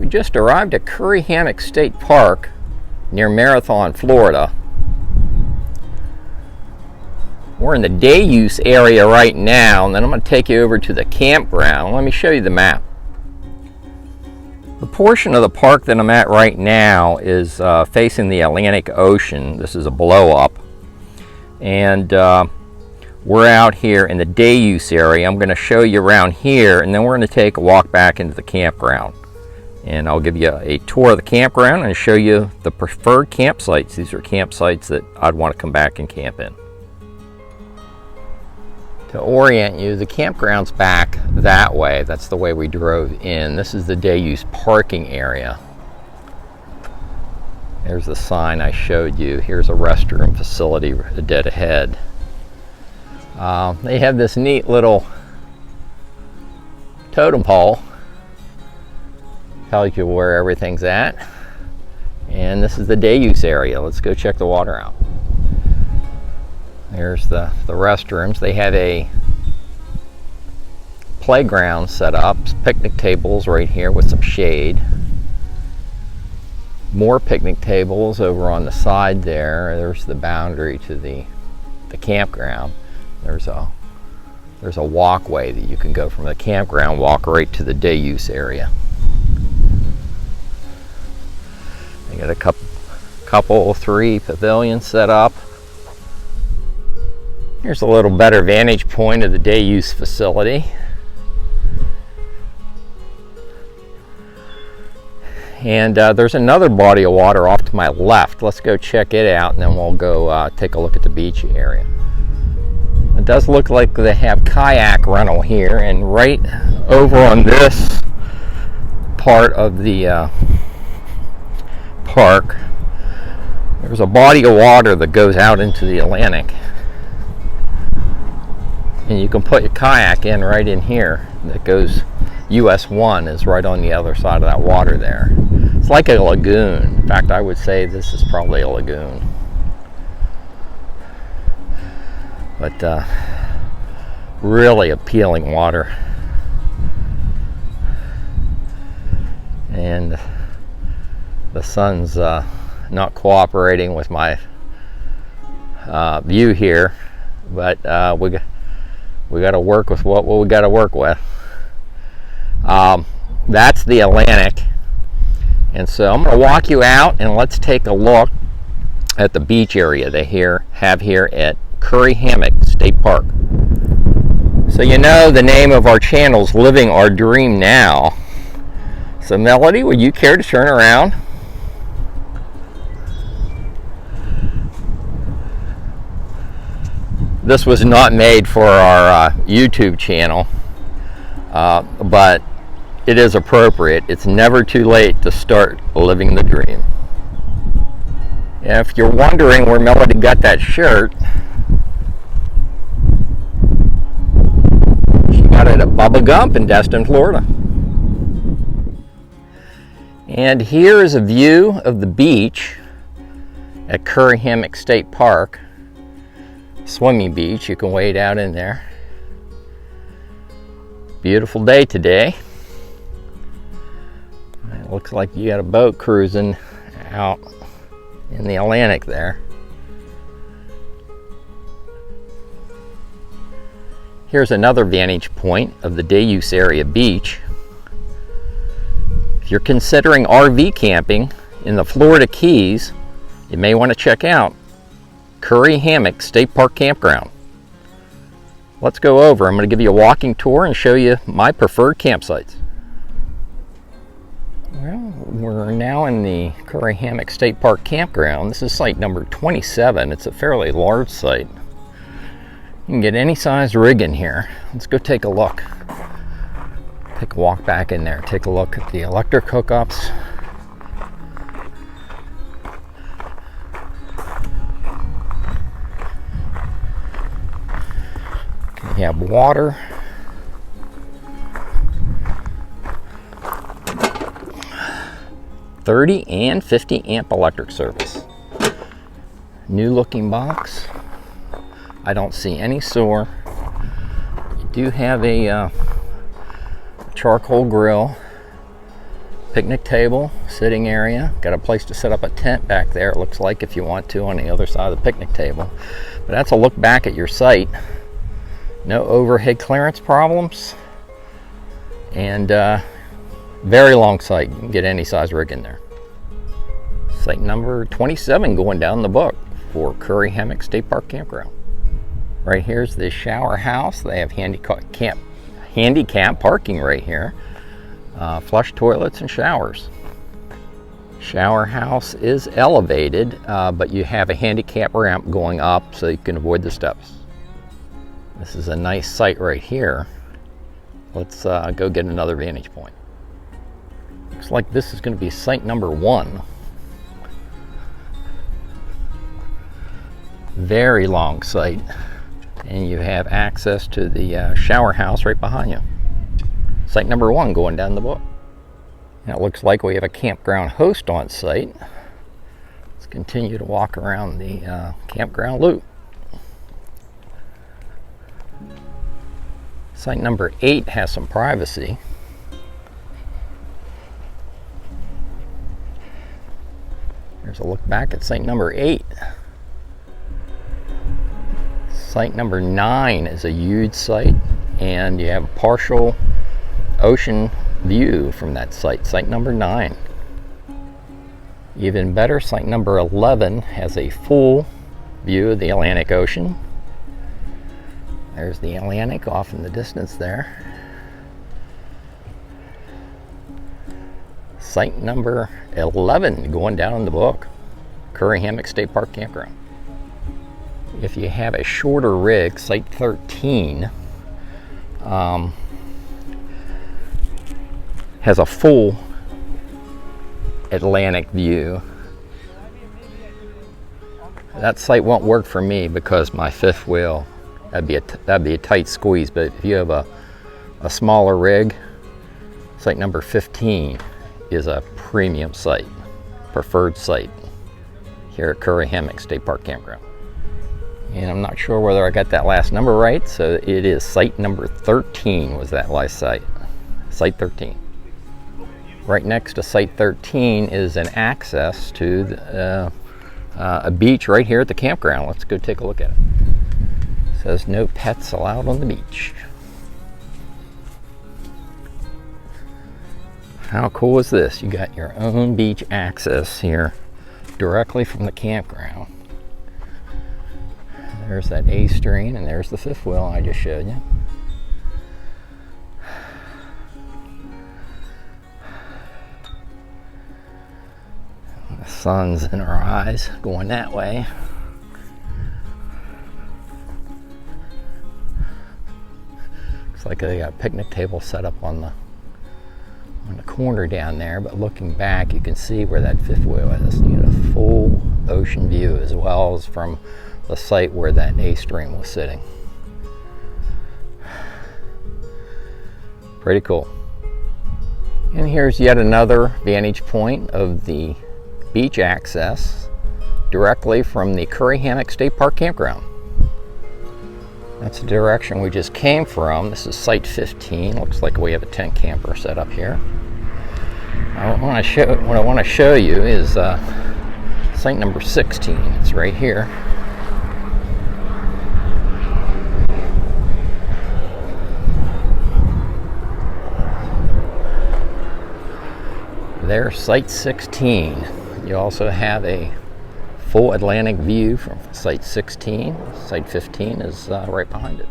We just arrived at Hammock State Park near Marathon, Florida. We're in the day use area right now, and then I'm going to take you over to the campground. Let me show you the map. The portion of the park that I'm at right now is facing the Atlantic Ocean. This is a blow up, and we're out here in the day use area. I'm going to show you around here, and then we're going to take a walk back into the campground. And I'll give you a tour of the campground and show you the preferred campsites. These are campsites that I'd want to come back and camp in. To orient you, the campground's back that way. That's the way we drove in. This is the day use parking area. There's the sign I showed you. Here's a restroom facility dead ahead. They have this neat little totem pole. Tells you where everything's at. And this is the day use area. Let's go check the water out. There's the restrooms. They have a playground set up, picnic tables right here with some shade. More picnic tables over on the side there. There's the boundary to the campground. There's a walkway that you can go from the campground, walk right to the day use area. They got a three pavilions set up. Here's a little better vantage point of the day use facility. And there's another body of water off to my left. Let's go check it out, and then we'll go take a look at the beach area. It does look like they have kayak rental here, and right over on this part of the park, there's a body of water that goes out into the Atlantic. And you can put your kayak in right in here. That goes, US 1 is right on the other side of that water there. It's like a lagoon. In fact, I would say this is probably a lagoon. But really appealing water. And the sun's not cooperating with my view here, but we got to work with what we got to work with. That's the Atlantic, and so I'm going to walk you out and let's take a look at the beach area they have here at Hammock State Park. So you know the name of our channel's Living Our Dream Now. So Melody, would you care to turn around? This was not made for our YouTube channel, but it is appropriate. It's never too late to start living the dream. And if you're wondering where Melody got that shirt, she got it at Bubba Gump in Destin, Florida. And here is a view of the beach at Hammock State Park. Swimming beach, you can wade out in there. Beautiful day today. It looks like you got a boat cruising out in the Atlantic there. Here's another vantage point of the day use area beach. If you're considering RV camping in the Florida Keys, you may want to check out Hammock State Park Campground. Let's go over. I'm going to give you a walking tour and show you my preferred campsites. Well, we're now in the Hammock State Park Campground. This is site number 27. It's a fairly large site. You can get any size rig in here. Let's go take a look. Take a walk back in there. Take a look at the electric hookups. You have water. $30 and $50 amp electric service. New looking box. I don't see any sewer. You do have a charcoal grill, picnic table, sitting area. Got a place to set up a tent back there, it looks like, if you want to, on the other side of the picnic table. But that's a look back at your site. No overhead clearance problems. And very long site. You can get any size rig in there. Site number 27 going down the book for Curry Hammock State Park Campground. Right here's the shower house. They have handicap parking right here. Flush toilets and showers. Shower house is elevated, but you have a handicap ramp going up so you can avoid the steps. This is a nice site right here. Let's go get another vantage point. Looks like this is going to be site number 1. Very long site, and you have access to the shower house right behind you. Site number 1 going down the book. And it looks like we have a campground host on site. Let's continue to walk around the campground loop. Site number 8 has some privacy. Here's a look back at site number 8. Site number 9 is a huge site, and you have a partial ocean view from that site, site number 9. Even better, site number 11 has a full view of the Atlantic Ocean. There's the Atlantic off in the distance there. Site number 11 going down in the book, Curry Hammock State Park Campground. If you have a shorter rig, site 13 has a full Atlantic view. That site won't work for me because my fifth wheel, that'd be a tight squeeze. But if you have a smaller rig, site number 15 is a premium site, preferred site here at Curry Hammock State Park Campground. And I'm not sure whether I got that last number right, so it is site number 13 was that last site. Site 13. Right next to site 13 is an access to a beach right here at the campground. Let's go take a look at it. It says no pets allowed on the beach. How cool is this? You got your own beach access here directly from the campground. There's that A string, and there's the fifth wheel I just showed you. The sun's in our eyes going that way. Looks like they got a picnic table set up on the corner down there, but looking back you can see where that fifth wheel is. You get a full ocean view as well as from the site where that A string was sitting. Pretty cool. And here's yet another vantage point of the beach access directly from the Curry Hammock State Park Campground. That's the direction we just came from. This is site 15. Looks like we have a tent camper set up here. What I want to show you is site number 16. It's right here. There's site 16. You also have a full Atlantic view from site 16. Site 15 is right behind it.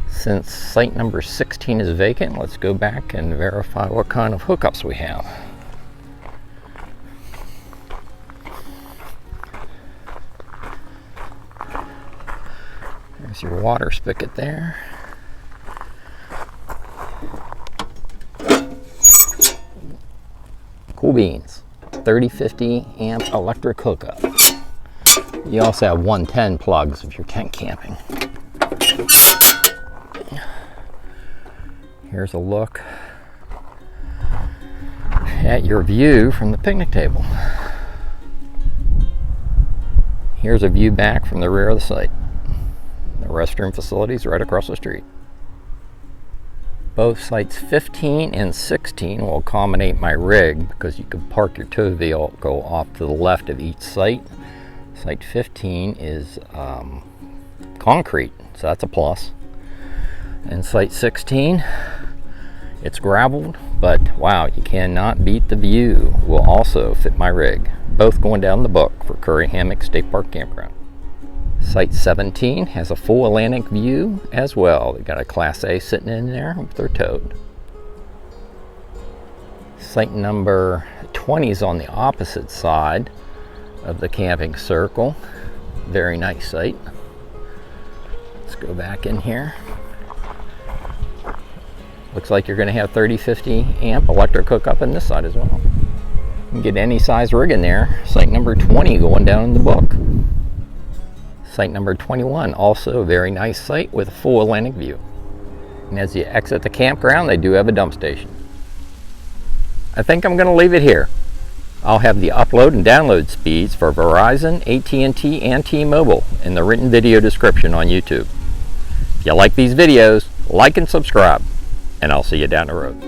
Since site number 16 is vacant, let's go back and verify what kind of hookups we have. There's your water spigot there. Cool beans, 3050 amp electric hookup. You also have 110 plugs if you're tent camping. Here's a look at your view from the picnic table. Here's a view back from the rear of the site. The restroom facility is right across the street. Both sites 15 and 16 will accommodate my rig because you can park your tow vehicle off to the left of each site. Site 15 is concrete, so that's a plus. And site 16, it's graveled, but wow, you cannot beat the view. Will also fit my rig. Both going down the book for Curry Hammock State Park Campground. Site 17 has a full Atlantic view as well. They got a Class A sitting in there with their towed. Site number 20 is on the opposite side of the camping circle. Very nice site. Let's go back in here. Looks like you're going to have 30-50 amp electric hookup in this side as well. You can get any size rig in there. Site number 20 going down in the book. Site number 21, also a very nice site with a full Atlantic view. And as you exit the campground, they do have a dump station. I think I'm going to leave it here. I'll have the upload and download speeds for Verizon, AT&T, and T-Mobile in the written video description on YouTube. If you like these videos, like and subscribe, and I'll see you down the road.